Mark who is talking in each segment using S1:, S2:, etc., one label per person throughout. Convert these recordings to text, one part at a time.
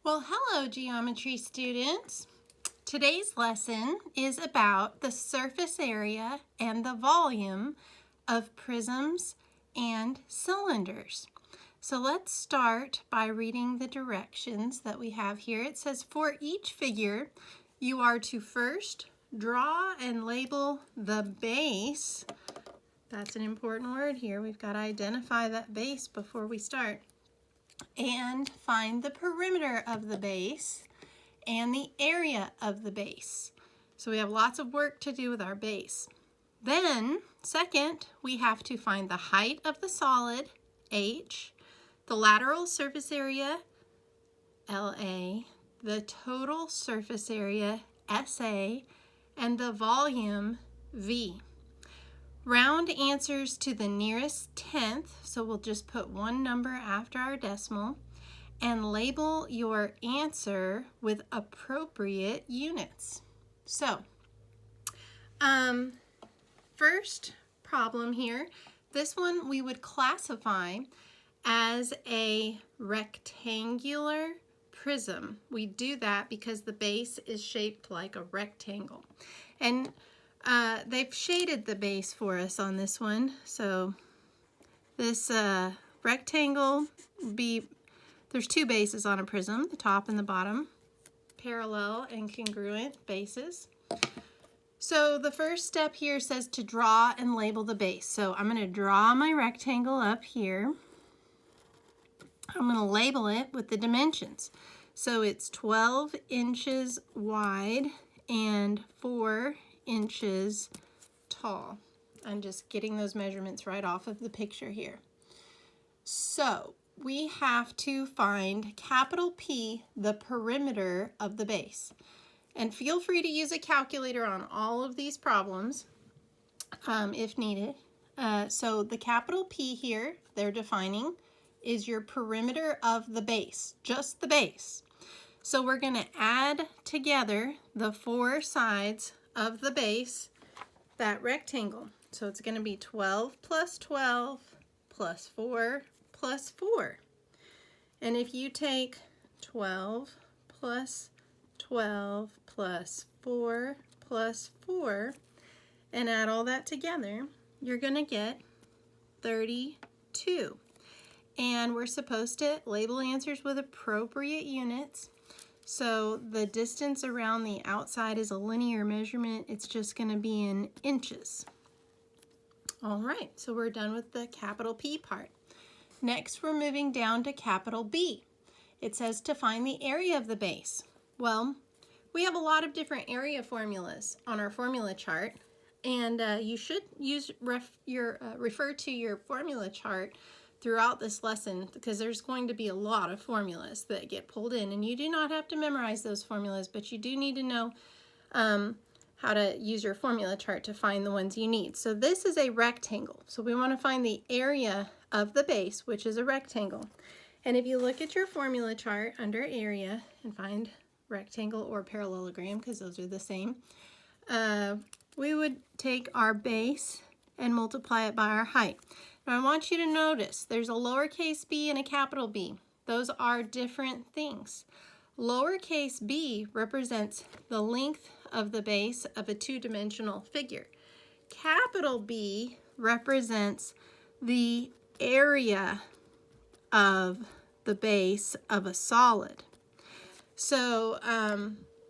S1: Well, hello geometry students. Today's lesson is about the surface area and the volume of prisms and cylinders. So let's start by reading the directions that we have here. It says for each figure, you are to first draw and label the base. That's an important word here. We've got to identify that base before we start. And find the perimeter of the base and the area of the base. So we have lots of work to do with our base. Then, second, we have to find the height of the solid, H, the lateral surface area, LA, the total surface area, SA, and the volume, V. Round answers to the nearest tenth, so we'll just put one number after our decimal, and label your answer with appropriate units. So, first problem here, this one we would classify as a rectangular prism. We do that because the base is shaped like a rectangle. And they've shaded the base for us on this one. So this rectangle there's two bases on a prism, the top and the bottom, parallel and congruent bases. So the first step here says to draw and label the base. So I'm going to draw my rectangle up here. I'm going to label it with the dimensions. So it's 12 inches wide and 4 inches tall. I'm just getting those measurements right off of the picture here. So we have to find capital P, the perimeter of the base. And feel free to use a calculator on all of these problems if needed. So the capital P here, they're defining, is your perimeter of the base, just the base. So we're going to add together the four sides of the base, that rectangle. So it's going to be 12 plus 12 plus 4 plus 4. And if you take 12 plus 12 plus 4 plus 4 and add all that together, you're going to get 32. And we're supposed to label answers with appropriate units. So the distance around the outside is a linear measurement. It's just going to be in inches. All right, so we're done with the capital P part. Next, we're moving down to capital B. It says to find the area of the base. Well, we have a lot of different area formulas on our formula chart, and you should refer to your formula chart throughout this lesson because there's going to be a lot of formulas that get pulled in, and you do not have to memorize those formulas, but you do need to know how to use your formula chart to find the ones you need. So this is a rectangle, so we want to find the area of the base, which is a rectangle. And if you look at your formula chart under area and find rectangle or parallelogram, because those are the same, we would take our base and multiply it by our height. Now I want you to notice there's a lowercase b and a capital B. Those are different things. Lowercase b represents the length of the base of a two-dimensional figure. Capital B represents the area of the base of a solid. So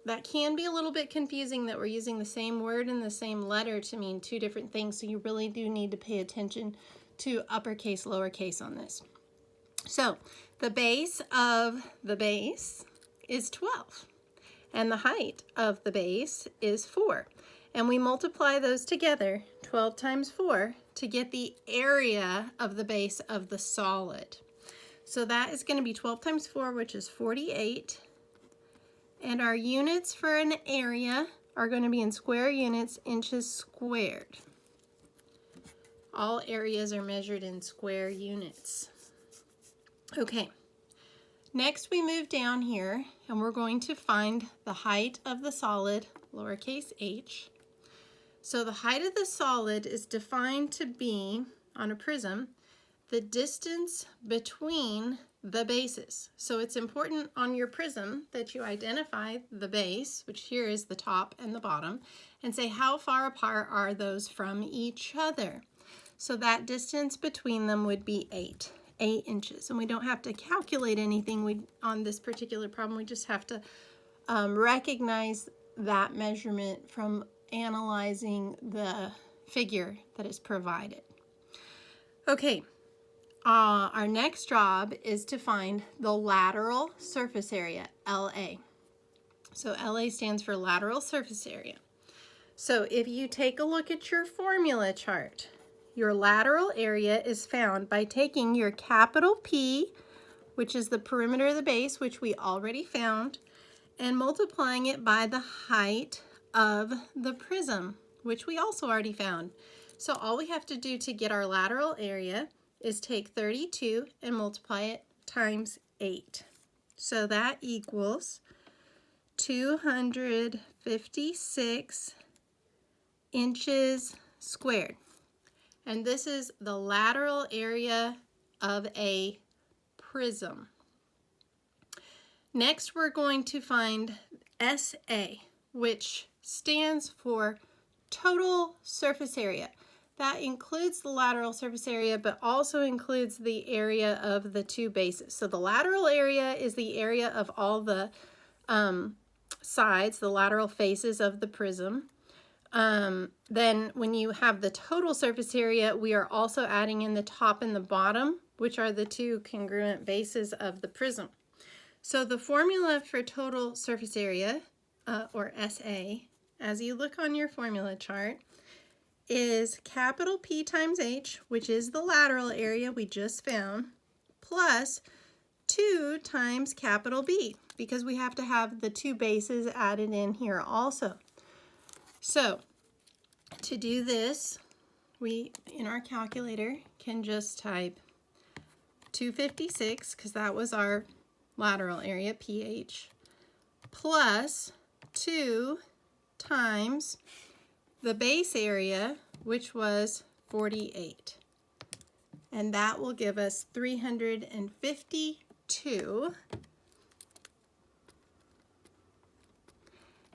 S1: that can be a little bit confusing that we're using the same word and the same letter to mean two different things, so you really do need to pay attention to uppercase, lowercase on this. So the base of the base is 12, and the height of the base is 4. And we multiply those together, 12 times 4, to get the area of the base of the solid. So that is going to be 12 times 4, which is 48. And our units for an area are going to be in square units, inches squared. All areas are measured in square units. Okay, next we move down here and we're going to find the height of the solid, lowercase h. So the height of the solid is defined to be, on a prism, the distance between the bases. So it's important on your prism that you identify the base, which here is the top and the bottom, and say how far apart are those from each other. So that distance between them would be 8 inches. And we don't have to calculate anything on this particular problem. We just have to recognize that measurement from analyzing the figure that is provided. Okay. Our next job is to find the lateral surface area, LA. So LA stands for lateral surface area. So if you take a look at your formula chart, your lateral area is found by taking your capital P, which is the perimeter of the base, which we already found, and multiplying it by the height of the prism, which we also already found. So all we have to do to get our lateral area is take 32 and multiply it times 8. So that equals 256 inches squared. And this is the lateral area of a prism. Next, we're going to find SA, which stands for total surface area. That includes the lateral surface area, but also includes the area of the two bases. So the lateral area is the area of all the sides, the lateral faces of the prism. Then when you have the total surface area, we are also adding in the top and the bottom, which are the two congruent bases of the prism. So the formula for total surface area, or SA, as you look on your formula chart, is capital P times H, which is the lateral area we just found, plus 2 times capital B, because we have to have the two bases added in here also. So to do this, we, in our calculator, can just type 256, because that was our lateral area, PH, plus 2 times the base area, which was 48. And that will give us 352.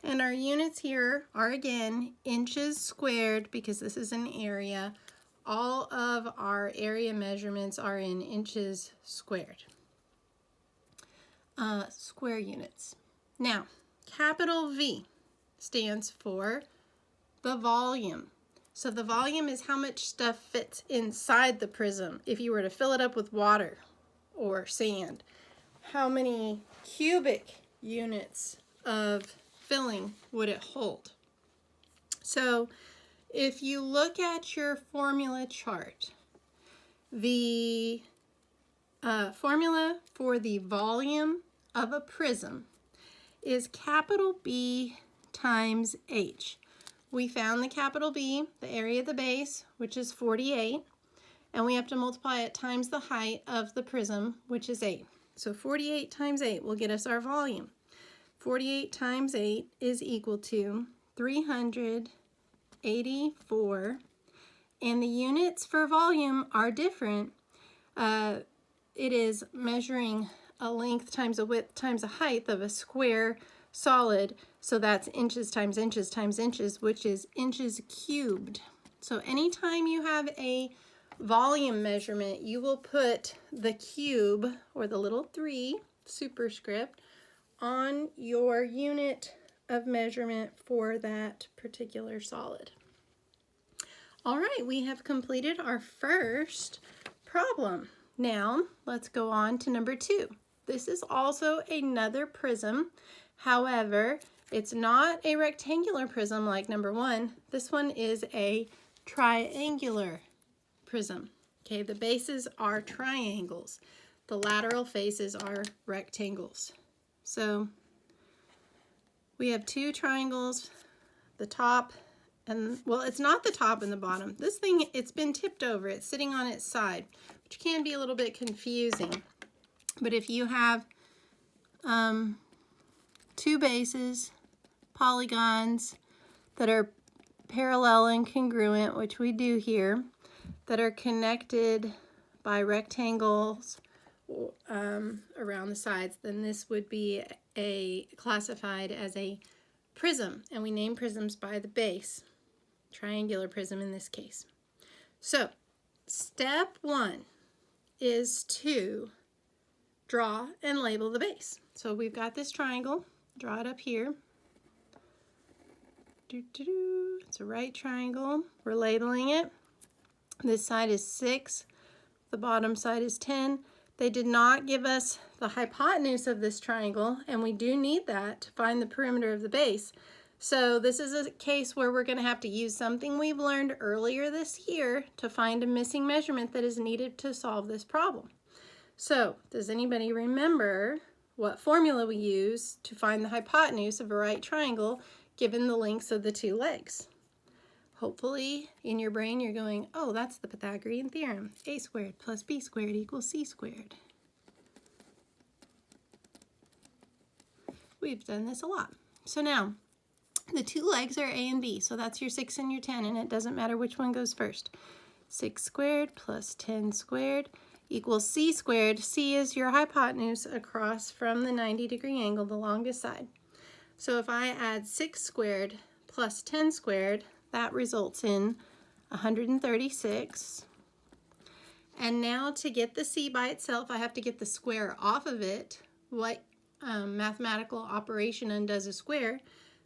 S1: And our units here are, again, inches squared, because this is an area. All of our area measurements are in inches squared. Square units. Now, capital V stands for the volume. So the volume is how much stuff fits inside the prism. If you were to fill it up with water or sand, how many cubic units of filling would it hold? So if you look at your formula chart, the formula for the volume of a prism is capital B times H. We found the capital B, the area of the base, which is 48, and we have to multiply it times the height of the prism, which is 8. So 48 times 8 will get us our volume. 48 times 8 is equal to 384, and the units for volume are different. It is measuring a length times a width times a height of a square solid, so that's inches times inches times inches, which is inches cubed. So anytime you have a volume measurement, you will put the cube, or the little 3 superscript, on your unit of measurement for that particular solid. All right, we have completed our first problem. Now, let's go on to number 2. This is also another prism. However, it's not a rectangular prism like number 1. This one is a triangular prism. Okay, the bases are triangles. The lateral faces are rectangles. So we have 2 triangles, the top, and, well, it's not the top and the bottom. This thing, it's been tipped over. It's sitting on its side, which can be a little bit confusing. But if you have 2 bases, polygons that are parallel and congruent, which we do here, that are connected by rectangles around the sides, then this would be classified as a prism, and we name prisms by the base, triangular prism in this case. So step 1 is to draw and label the base. So we've got this triangle, draw it up here. It's a right triangle. We're labeling it. This side is 6, the bottom side is 10. They did not give us the hypotenuse of this triangle, and we do need that to find the perimeter of the base. So this is a case where we're going to have to use something we've learned earlier this year to find a missing measurement that is needed to solve this problem. So does anybody remember what formula we use to find the hypotenuse of a right triangle given the lengths of the two legs? Hopefully in your brain you're going, oh, that's the Pythagorean Theorem. A squared plus b squared equals c squared. We've done this a lot. So now, the two legs are a and b, so that's your 6 and your 10, and it doesn't matter which one goes first. 6 squared plus 10 squared equals c squared. C is your hypotenuse across from the 90-degree angle, the longest side. So if I add 6 squared plus 10 squared, that results in 136. And now to get the c by itself, I have to get the square off of it. What mathematical operation undoes a square?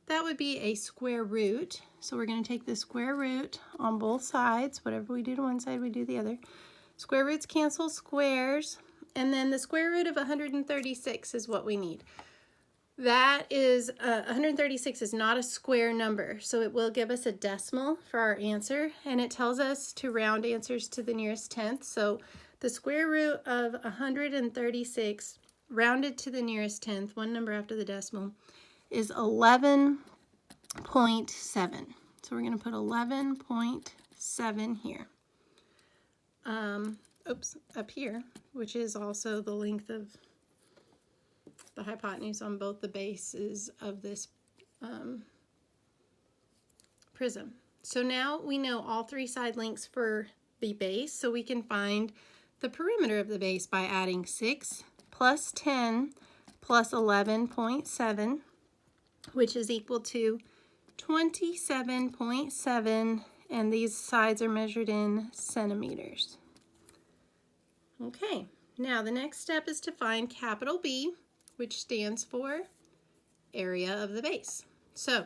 S1: That would be a square root. So we're going to take the square root on both sides. Whatever we do to one side, we do the other. Square roots cancel squares. And then the square root of 136 is what we need. That is, 136 is not a square number, so it will give us a decimal for our answer, and it tells us to round answers to the nearest tenth. So the square root of 136 rounded to the nearest tenth, one number after the decimal, is 11.7. So we're going to put 11.7 here. Up here, which is also the length of the hypotenuse on both the bases of this prism. So now we know all three side lengths for the base, so we can find the perimeter of the base by adding 6 plus 10 plus 11.7, which is equal to 27.7, and these sides are measured in centimeters. Okay, now the next step is to find capital B, which stands for area of the base. So,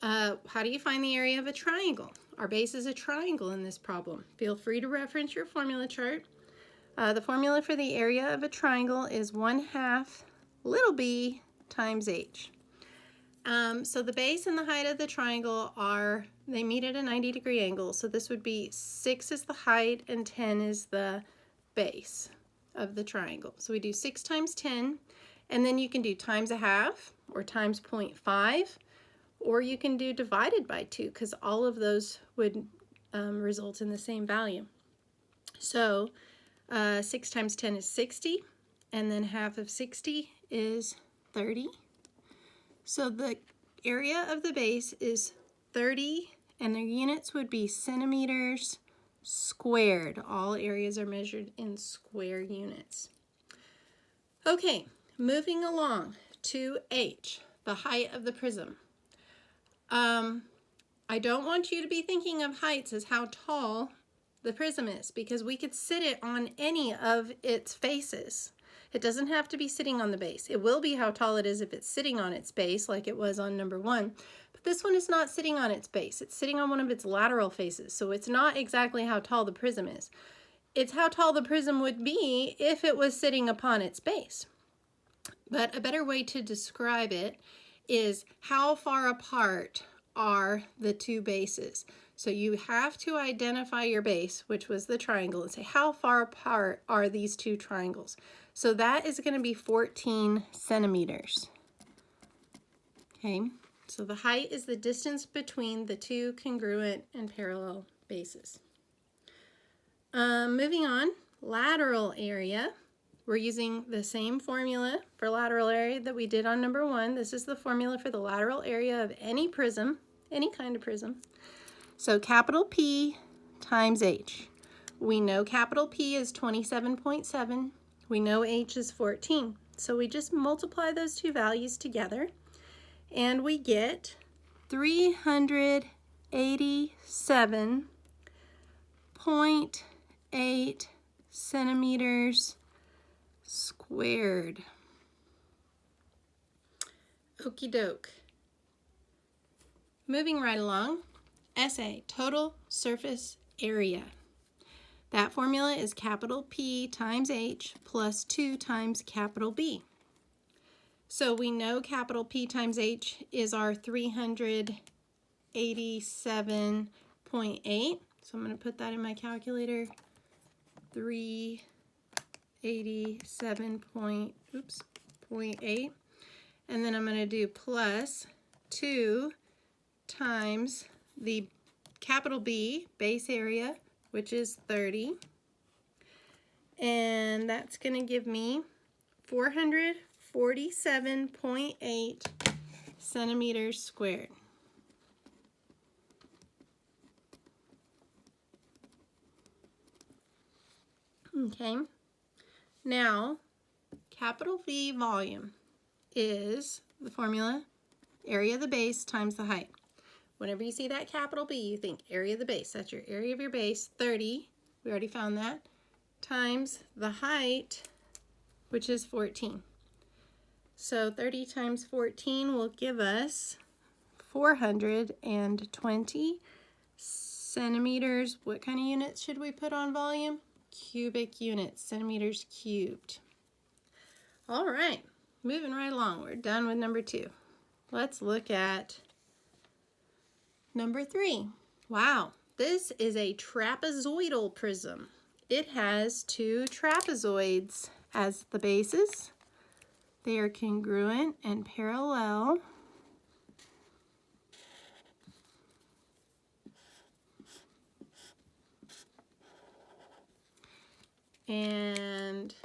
S1: how do you find the area of a triangle? Our base is a triangle in this problem. Feel free to reference your formula chart. The formula for the area of a triangle is 1/2 little b times h. So the base and the height of the triangle they meet at a 90-degree angle. So this would be 6 is the height and 10 is the base of the triangle. So we do 6 times 10. And then you can do times 1/2 or times 0.5, or you can do divided by 2, because all of those would result in the same value. So 6 times 10 is 60, and then half of 60 is 30. So the area of the base is 30, and their units would be centimeters squared. All areas are measured in square units. Okay. Moving along to h, the height of the prism. I don't want you to be thinking of heights as how tall the prism is, because we could sit it on any of its faces. It doesn't have to be sitting on the base. It will be how tall it is if it's sitting on its base, like it was on number 1. But this one is not sitting on its base. It's sitting on one of its lateral faces, so it's not exactly how tall the prism is. It's how tall the prism would be if it was sitting upon its base. But a better way to describe it is how far apart are the two bases. So you have to identify your base, which was the triangle, and say how far apart are these two triangles. So that is going to be 14 centimeters. Okay, so the height is the distance between the two congruent and parallel bases. Moving on, lateral area. We're using the same formula for lateral area that we did on number 1. This is the formula for the lateral area of any prism, any kind of prism. So capital P times H. We know capital P is 27.7. We know h is 14. So we just multiply those two values together and we get 387.8 centimeters squared. Okie doke. Moving right along, essay, total surface area. That formula is capital P times H plus 2 times capital B. So we know capital P times H is our 387.8. So I'm going to put that in my calculator. 387.8. And then I'm going to do plus 2 times the capital B, base area, which is 30. And that's going to give me 447.8 centimeters squared. Okay, now capital V volume is the formula area of the base times the height. Whenever you see that capital B, you think area of the base. That's your area of your base, 30, we already found that, times the height, which is 14. So 30 times 14 will give us 420 centimeters. What kind of units should we put on volume? Cubic units, centimeters cubed. All right, moving right along. We're done with number 2. Let's look at number 3. Wow, this is a trapezoidal prism. It has 2 trapezoids as the bases. They are congruent and parallel. And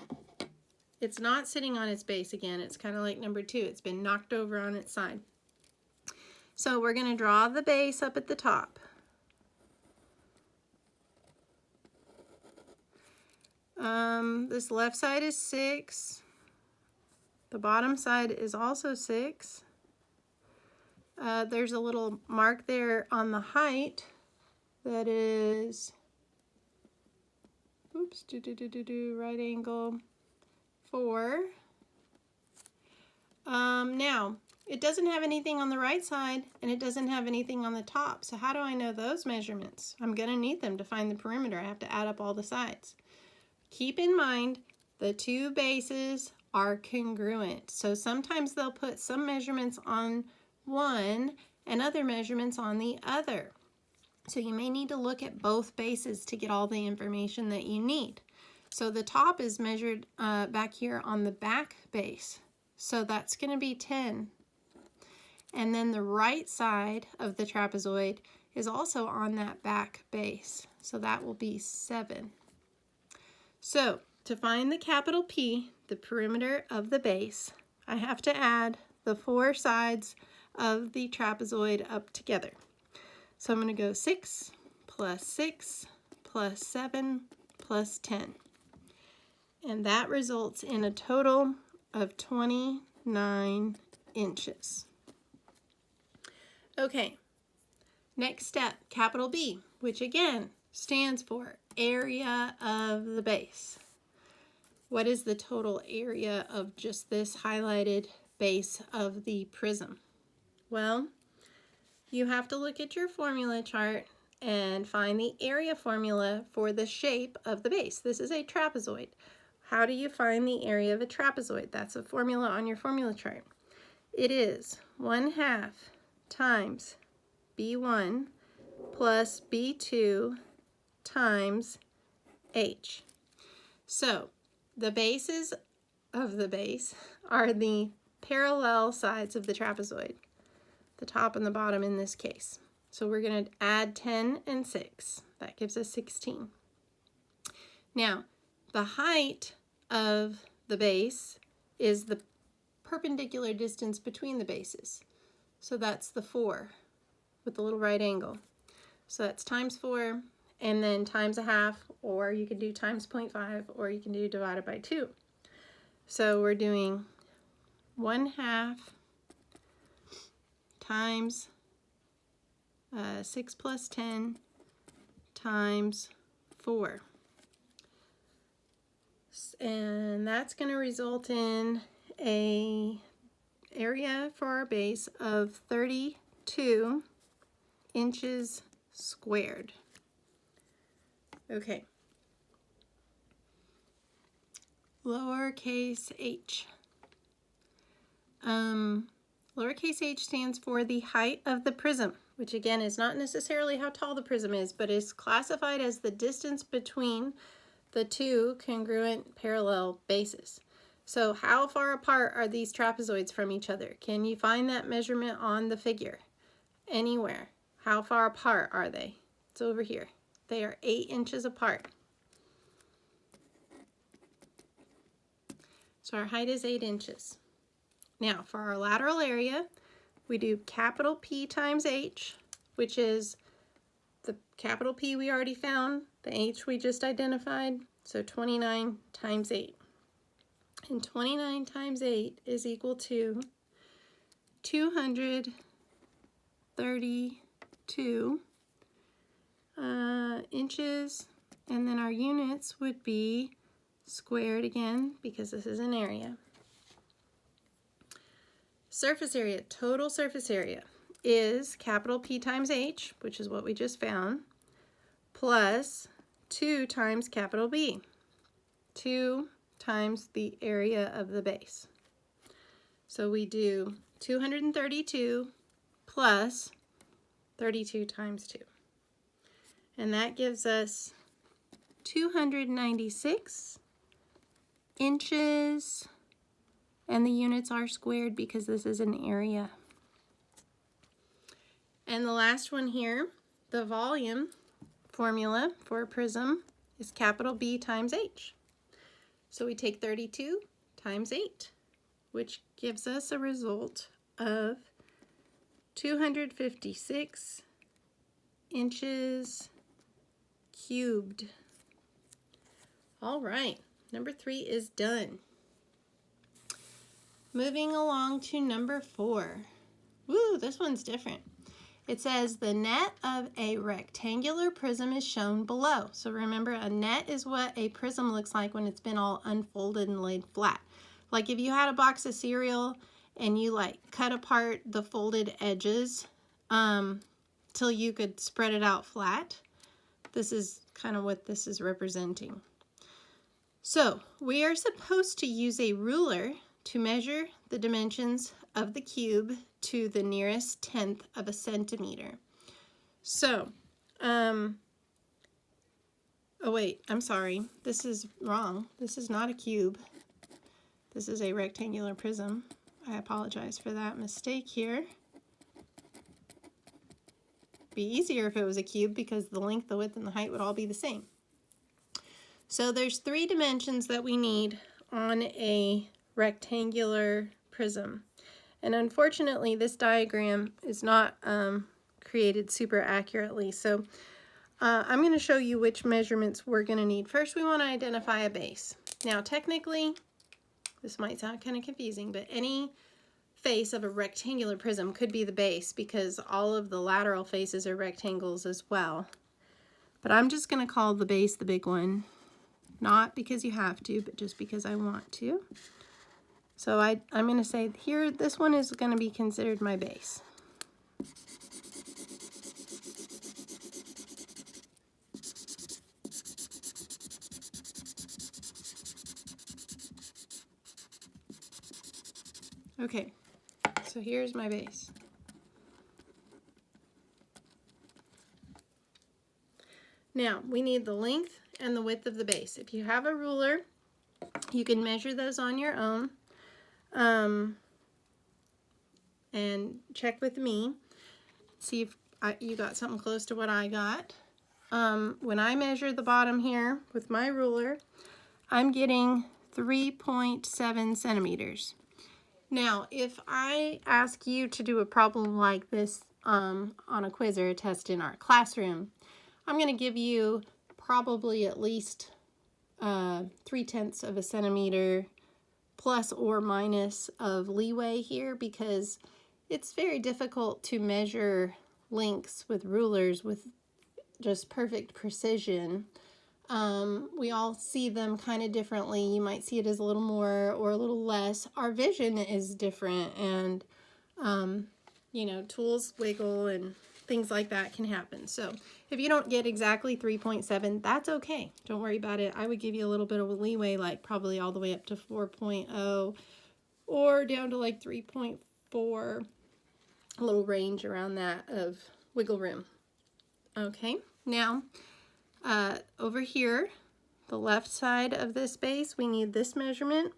S1: it's not sitting on its base again. It's kind of like number 2. It's been knocked over on its side. So we're going to draw the base up at the top. This left side is 6. The bottom side is also 6. There's a little mark there on the height that is, oops, right angle 4. Now, it doesn't have anything on the right side and it doesn't have anything on the top. So how do I know those measurements? I'm going to need them to find the perimeter. I have to add up all the sides. Keep in mind the 2 bases are congruent. So sometimes they'll put some measurements on one and other measurements on the other. So you may need to look at both bases to get all the information that you need. So the top is measured back here on the back base. So that's going to be 10. And then the right side of the trapezoid is also on that back base. So that will be 7. So to find the capital P, the perimeter of the base, I have to add the 4 sides of the trapezoid up together. So I'm going to go 6 plus 6 plus 7 plus 10. And that results in a total of 29 inches. Okay, next step, capital B, which again stands for area of the base. What is the total area of just this highlighted base of the prism? Well, you have to look at your formula chart and find the area formula for the shape of the base. This is a trapezoid. How do you find the area of a trapezoid? That's a formula on your formula chart. It is 1/2 times B1 plus B2 times H. So the bases of the base are the parallel sides of the trapezoid, the top and the bottom in this case. So we're going to add 10 and 6. That gives us 16. Now, the height of the base is the perpendicular distance between the bases. So that's the 4 with the little right angle. So that's times 4 and then times 1/2, or you can do times 0.5, or you can do divided by 2. So we're doing 1/2 times 6 plus 10 times 4. And that's going to result in a area for our base of 32 inches squared. Okay. Lowercase h. Lowercase h stands for the height of the prism, which again is not necessarily how tall the prism is, but is classified as the distance between the two congruent parallel bases. So how far apart are these trapezoids from each other? Can you find that measurement on the figure? Anywhere. How far apart are they? It's over here. They are 8 inches apart. So our height is 8 inches. Now for our lateral area, we do capital P times h, which is the capital P we already found, the h we just identified, so 29 times 8. And 29 times 8 is equal to 232 inches, and then our units would be squared again because this is an area. Surface area, total surface area, is capital P times h, which is what we just found, plus 2 times capital B, 2 times the area of the base. So we do 232 plus 32 times 2. And that gives us 296 inches, and the units are squared because this is an area. And the last one here, the volume formula for a prism is capital B times h. So we take 32 times 8, which gives us a result of 256 inches cubed. All right, number 3 is done. Moving along to number 4. Woo, this one's different. It says the net of a rectangular prism is shown below. So remember, a net is what a prism looks like when it's been all unfolded and laid flat. Like if you had a box of cereal and you like cut apart the folded edges till you could spread it out flat. This is kind of what this is representing. So we are supposed to use a ruler to measure the dimensions of the cube to the nearest tenth of a centimeter. So, oh wait, I'm sorry. This is wrong. This is not a cube. This is a rectangular prism. I apologize for that mistake here. Be easier if it was a cube because the length, the width, and the height would all be the same. So there's 3 dimensions that we need on a rectangular prism. And unfortunately, this diagram is not created super accurately. So I'm going to show you which measurements we're going to need. First, we want to identify a base. Now, technically, this might sound kind of confusing, but any face of a rectangular prism could be the base because all of the lateral faces are rectangles as well. But I'm just going to call the base the big one. Not because you have to, but just because I want to. So I'm going to say here, this one is going to be considered my base. Okay, so here's my base. Now, we need the length and the width of the base. If you have a ruler, you can measure those on your own. And check with me, see if you got something close to what I got. When I measure the bottom here with my ruler, I'm getting 3.7 centimeters. Now, if I ask you to do a problem like this on a quiz or a test in our classroom, I'm going to give you probably at least 0.3 of a centimeter plus or minus of leeway here because it's very difficult to measure lengths with rulers with just perfect precision. We all see them kind of differently. You might see it as a little more or a little less. Our vision is different, and you know, tools wiggle and things like that can happen. So if you don't get exactly 3.7, that's okay. Don't worry about it. I would give you a little bit of a leeway, like probably all the way up to 4.0 or down to like 3.4, a little range around that of wiggle room. Okay, now over here, the left side of this base, we need this measurement.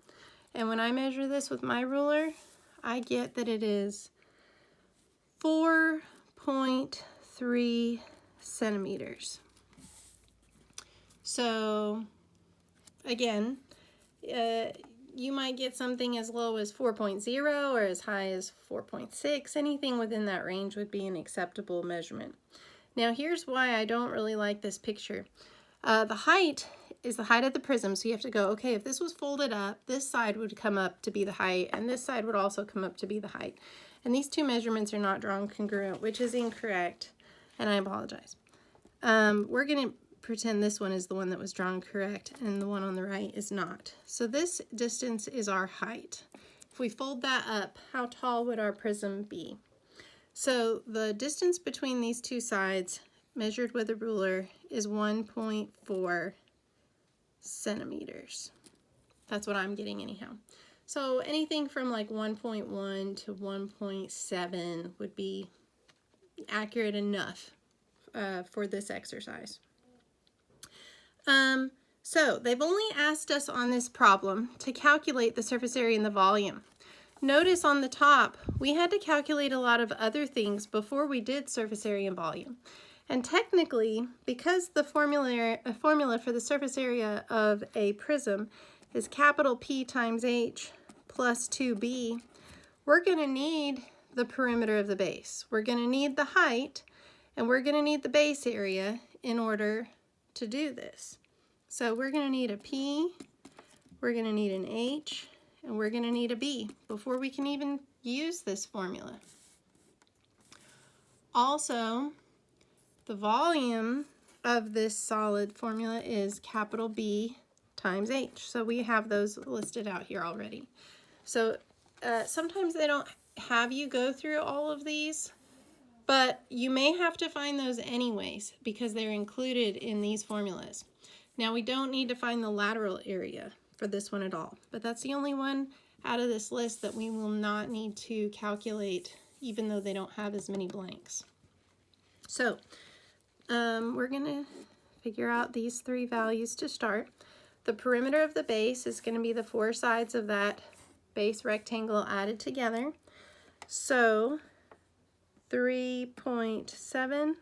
S1: And when I measure this with my ruler, I get that it is 4.3 centimeters. So again, you might get something as low as 4.0 or as high as 4.6. Anything within that range would be an acceptable measurement. Now here's why I don't really like this picture. The height is the height of the prism, so you have to go, okay, if this was folded up, this side would come up to be the height, and this side would also come up to be the height. And these two measurements are not drawn congruent, which is incorrect, and I apologize. We're going to pretend this one is the one that was drawn correct, and the one on the right is not. So this distance is our height. If we fold that up, how tall would our prism be? So the distance between these two sides, measured with a ruler, is 1.4 centimeters. That's what I'm getting anyhow. So anything from like 1.1 to 1.7 would be accurate enough for this exercise. So they've only asked us on this problem to calculate the surface area and the volume. Notice on the top, we had to calculate a lot of other things before we did surface area and volume. And technically, because the formula for the surface area of a prism is capital P times H plus 2B, we're going to need the perimeter of the base. We're going to need the height, and we're going to need the base area in order to do this. So we're going to need a P, we're going to need an H, and we're going to need a B before we can even use this formula. Also, the volume of this solid formula is capital B times H. So we have those listed out here already. So sometimes they don't have you go through all of these, but you may have to find those anyways because they're included in these formulas. Now we don't need to find the lateral area for this one at all, but that's the only one out of this list that we will not need to calculate, even though they don't have as many blanks. So we're going to figure out these three values to start. The perimeter of the base is going to be the four sides of that base rectangle added together. So 3.7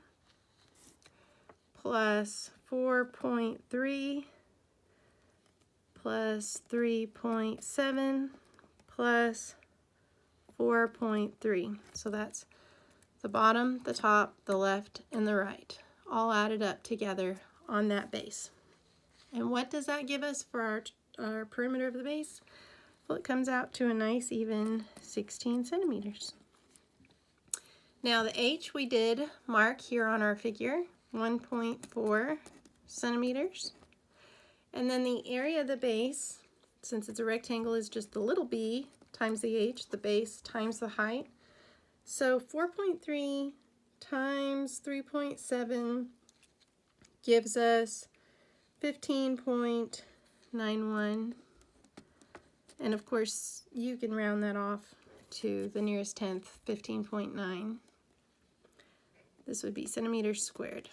S1: plus 4.3 plus 3.7 plus 4.3. So that's the bottom, the top, the left, and the right, all added up together on that base. And what does that give us for our perimeter of the base? Well, it comes out to a nice even 16 centimeters. Now the H we did mark here on our figure, 1.4 centimeters. And then the area of the base, since it's a rectangle, is just the little b times the h, the base times the height. So 4.3 times 3.7 gives us 15.91. And of course, you can round that off to the nearest tenth, 15.9. This would be centimeters squared.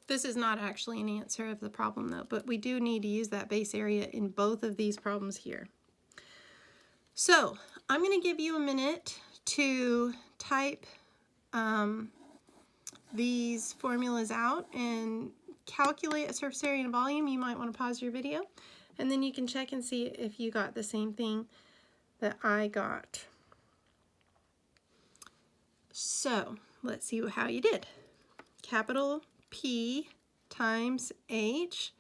S1: This is not actually an answer of the problem though, but we do need to use that base area in both of these problems here. So I'm going to give you a minute to type these formulas out and calculate a surface area and a volume. You might want to pause your video, and then you can check and see if you got the same thing that I got. So let's see how you did. Capital P times H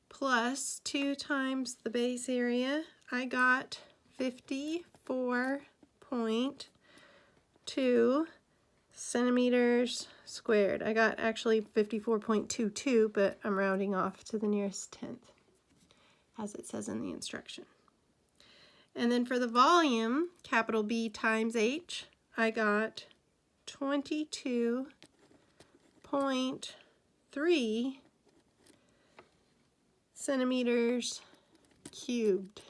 S1: plus 2 times the base area I got 54.2 centimeters squared. I got actually 54.22, but I'm rounding off to the nearest tenth, as it says in the instruction. And then for the volume, capital B times H, I got 22.3 centimeters cubed.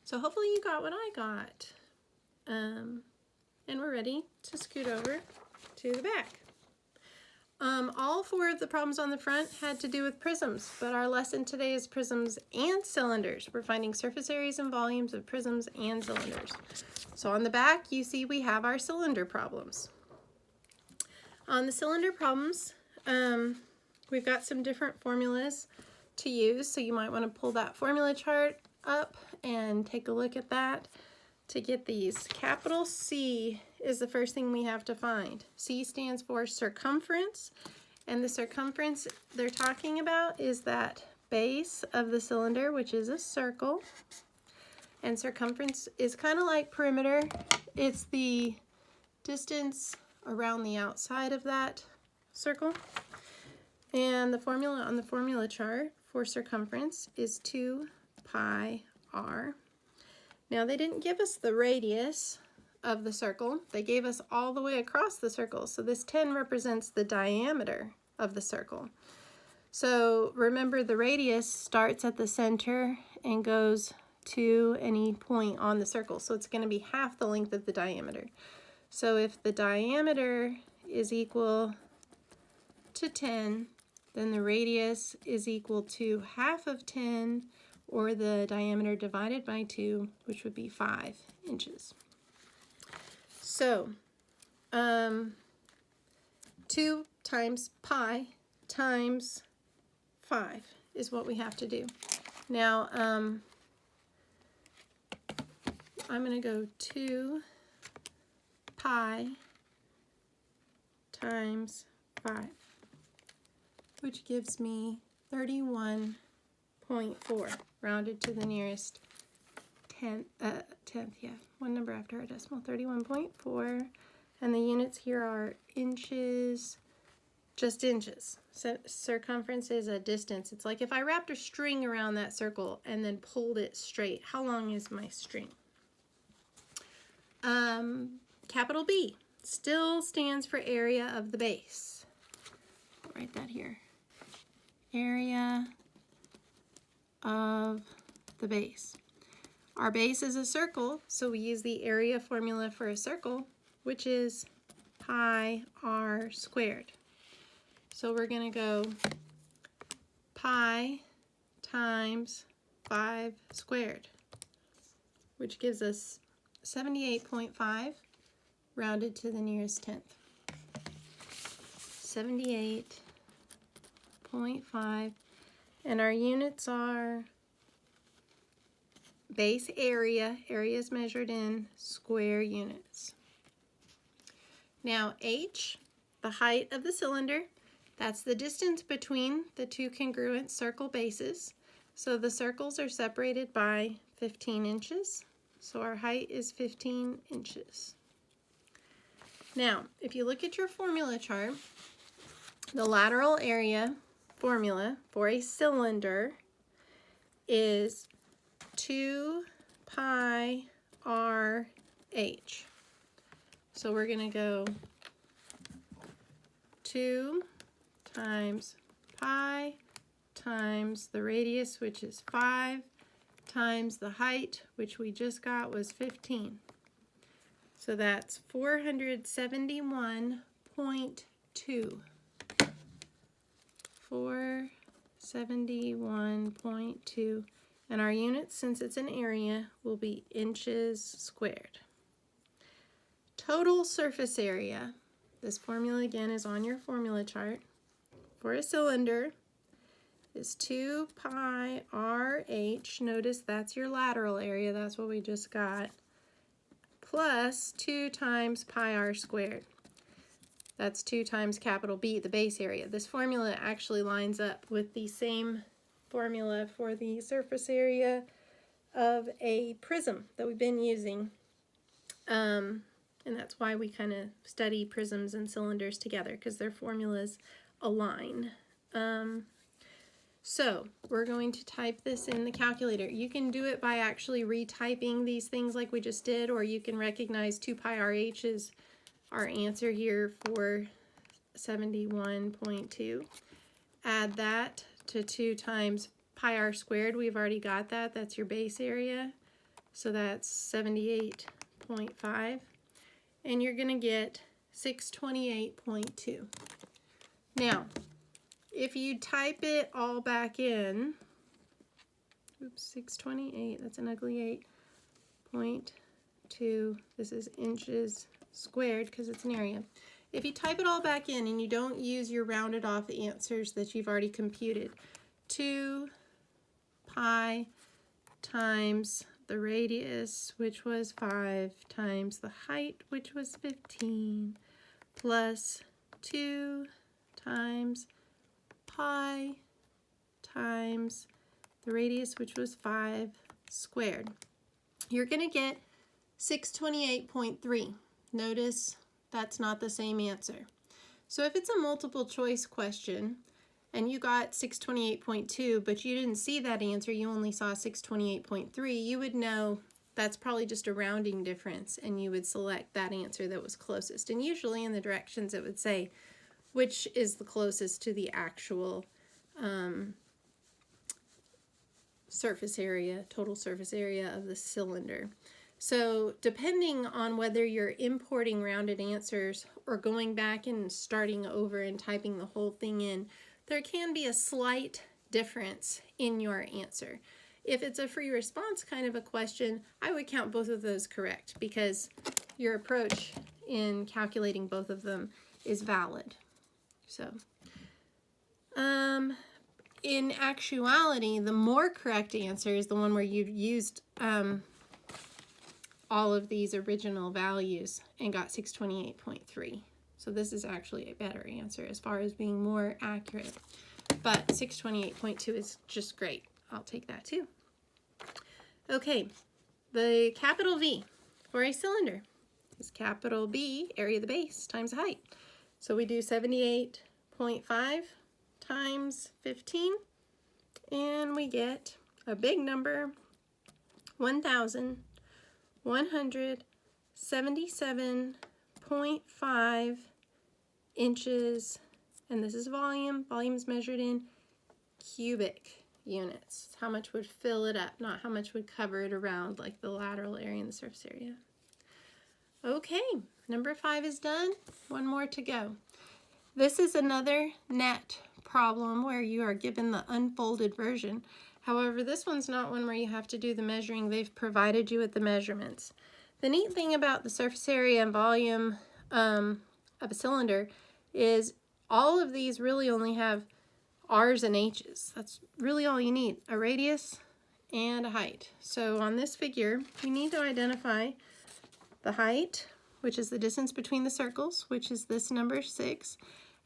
S1: So hopefully you got what I got. And we're ready to scoot over to the back. All four of the problems on the front had to do with prisms, but our lesson today is prisms and cylinders. We're finding surface areas and volumes of prisms and cylinders. So on the back, you see we have our cylinder problems. On the cylinder problems, we've got some different formulas to use, so you might want to pull that formula chart up and take a look at that to get these. Capital C is the first thing we have to find. C stands for circumference, and the circumference they're talking about is that base of the cylinder, which is a circle, and circumference is kind of like perimeter. It's the distance around the outside of that circle. And the formula on the formula chart for circumference is 2 pi r. Now they didn't give us the radius of the circle. They gave us all the way across the circle. So this 10 represents the diameter of the circle. So remember, the radius starts at the center and goes to any point on the circle. So it's going to be half the length of the diameter. So if the diameter is equal to 10, then the radius is equal to half of 10, or the diameter divided by 2, which would be 5 inches. So 2 times pi times 5 is what we have to do. Now I'm going to go 2 pi times 5, which gives me 31.4, rounded to the nearest tenth, yeah, one number after our decimal, 31.4, and the units here are inches, just inches. So circumference is a distance. It's like if I wrapped a string around that circle and then pulled it straight, how long is my string? Capital B still stands for area of the base. I'll write that here. Area of the base. Our base is a circle, so we use the area formula for a circle, which is pi r squared. So we're going to go pi times 5 squared, which gives us 78.5, rounded to the nearest tenth. 78.5, and our units are base area. Area is measured in square units. Now h, the height of the cylinder, that's the distance between the two congruent circle bases. So the circles are separated by 15 inches. So our height is 15 inches. Now, if you look at your formula chart, the lateral area formula for a cylinder is 2 pi r h. So we're going to go 2 times pi times the radius, which is 5, times the height, which we just got was 15. So that's 471.2. 471.2. And our units, since it's an area, will be inches squared. Total surface area. This formula again is on your formula chart. For a cylinder is 2 pi RH. Notice that's your lateral area. That's what we just got. Plus 2 times pi r squared. That's 2 times capital B, the base area. This formula actually lines up with the same formula for the surface area of a prism that we've been using. And that's why we kind of study prisms and cylinders together, because their formulas align. So we're going to type this in the calculator. You can do it by actually retyping these things like we just did, or you can recognize 2 pi RH is our answer here for 71.2. Add that to 2 times pi r squared. We've already got that. That's your base area. So that's 78.5. And you're going to get 628.2. Now, if you type it all back in, oops, 628, that's an ugly 8.2, this is inches squared because it's an area. If you type it all back in and you don't use your rounded off answers that you've already computed, 2 pi times the radius, which was 5, times the height, which was 15, plus 2 times pi times the radius, which was 5, squared. You're going to get 628.3. Notice that's not the same answer. So if it's a multiple choice question and you got 628.2, but you didn't see that answer, you only saw 628.3, you would know that's probably just a rounding difference, and you would select that answer that was closest. And usually in the directions it would say which is the closest to the actual surface area, total surface area of the cylinder. So depending on whether you're importing rounded answers or going back and starting over and typing the whole thing in, there can be a slight difference in your answer. If it's a free response kind of a question, I would count both of those correct because your approach in calculating both of them is valid. So, in actuality, the more correct answer is the one where you've used all of these original values and got 628.3. So this is actually a better answer as far as being more accurate. But 628.2 is just great. I'll take that too. Okay, the capital V for a cylinder is capital B, area of the base, times the height. So we do 78.5 times 15, and we get a big number, 1,177.5 inches, and this is volume. Volume is measured in cubic units. It's how much would fill it up, not how much would cover it around like the lateral area and the surface area. Okay, number 5 is done. One more to go. This is another net problem where you are given the unfolded version. However, this one's not one where you have to do the measuring. They've provided you with the measurements. The neat thing about the surface area and volume of a cylinder is all of these really only have R's and H's. That's really all you need, a radius and a height. So on this figure, you need to identify the height, which is the distance between the circles, which is this number 6,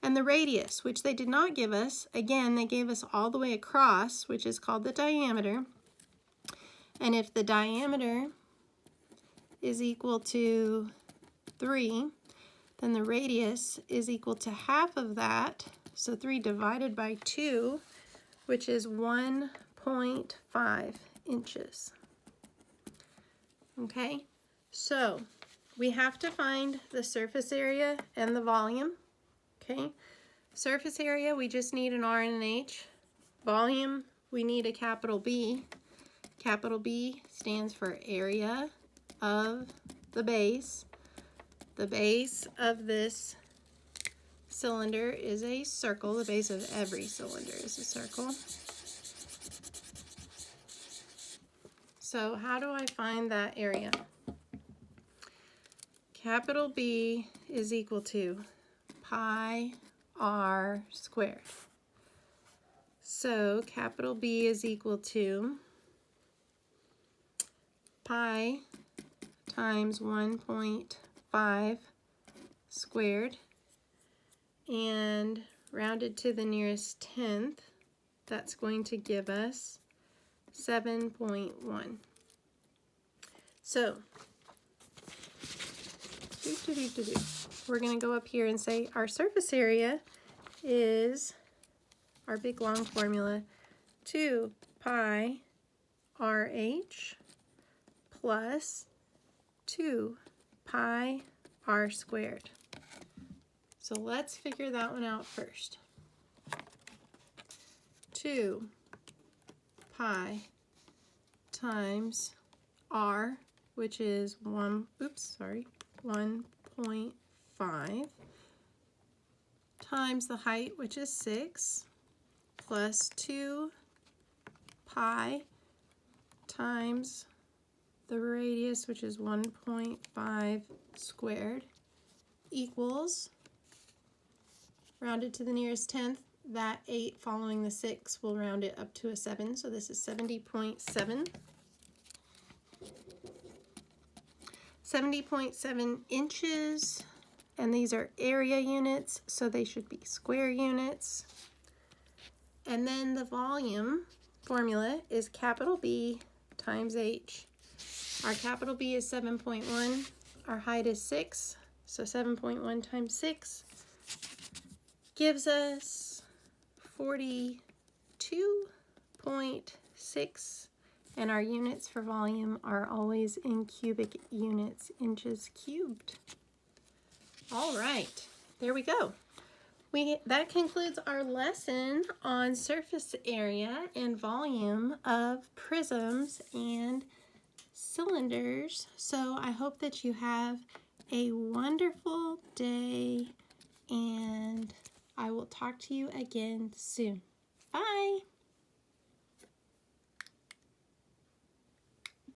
S1: and the radius, which they did not give us. Again, they gave us all the way across, which is called the diameter. And if the diameter is equal to 3, then the radius is equal to half of that, so 3 divided by 2, which is 1.5 inches. Okay, so we have to find the surface area and the volume. Okay, surface area, we just need an R and an H. Volume, we need a capital B. Capital B stands for area of the base. The base of this cylinder is a circle. The base of every cylinder is a circle. So how do I find that area? Capital B is equal to pi r squared. So capital B is equal to pi times 1.5 squared, and rounded to the nearest tenth, that's going to give us 7.1. So, we're going to go up here and say our surface area is our big long formula, 2 pi RH plus 2 pi r squared. So let's figure that one out first. 2 pi times r, which is 1.5, times the height, which is 6, plus 2 pi times the radius, which is 1.5 squared, equals, rounded to the nearest tenth, that 8 following the 6 will round it up to a 7, so this is 70.7. 70.7 inches, and these are area units, so they should be square units. And then the volume formula is capital B times H. Our capital B is 7.1, our height is 6, so 7.1 times 6 gives us 42.6, and our units for volume are always in cubic units, inches cubed. All right, there we go. That concludes our lesson on surface area and volume of prisms and cylinders. So I hope that you have a wonderful day, and I will talk to you again soon. Bye!